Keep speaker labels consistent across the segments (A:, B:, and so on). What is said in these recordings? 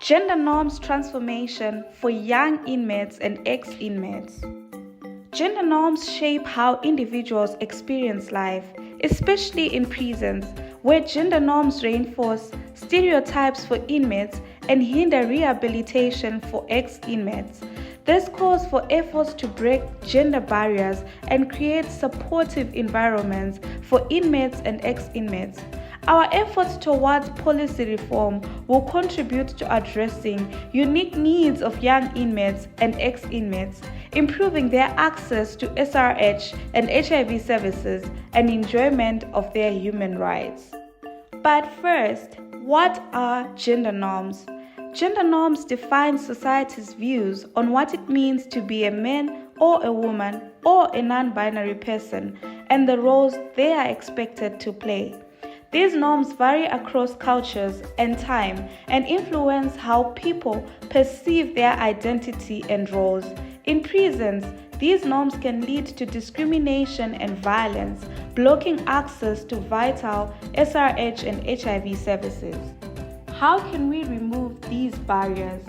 A: Gender norms transformation for young inmates and ex-inmates. Gender norms shape how individuals experience life, especially in prisons, where gender norms reinforce stereotypes for inmates and hinder rehabilitation for ex-inmates. This calls for efforts to break gender barriers and create supportive environments for inmates and ex-inmates. Our efforts towards policy reform will contribute to addressing unique needs of young inmates and ex-inmates, improving their access to SRH and HIV services and enjoyment of their human rights. But first, what are gender norms? Gender norms define society's views on what it means to be a man or a woman or a non-binary person and the roles they are expected to play. These norms vary across cultures and time and influence how people perceive their identity and roles. In prisons, these norms can lead to discrimination and violence, blocking access to vital SRH and HIV services. How can we remove these barriers?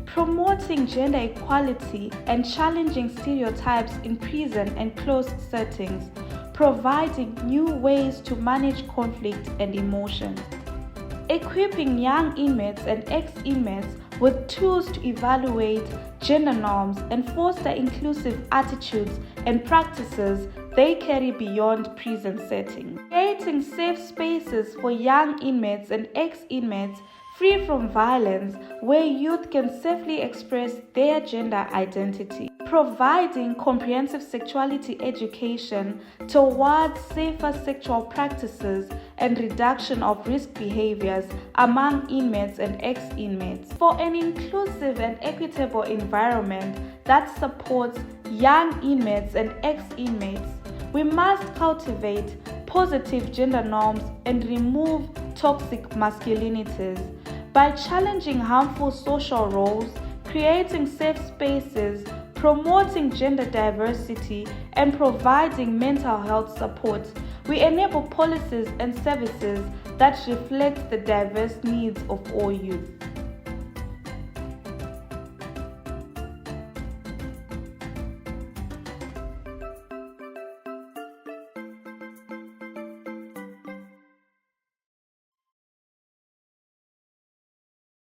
A: Promoting gender equality and challenging stereotypes in prison and closed settings, providing new ways to manage conflict and emotions. Equipping young inmates and ex-inmates with tools to evaluate gender norms and foster inclusive attitudes and practices they carry beyond prison settings. Creating safe spaces for young inmates and ex-inmates free from violence, where youth can safely express their gender identity. Providing comprehensive sexuality education towards safer sexual practices and reduction of risk behaviors among inmates and ex-inmates. For an inclusive and equitable environment that supports young inmates and ex-inmates, we must cultivate positive gender norms and remove toxic masculinities. By challenging harmful social roles, creating safe spaces, promoting gender diversity, and providing mental health support, we enable policies and services that reflect the diverse needs of all youth.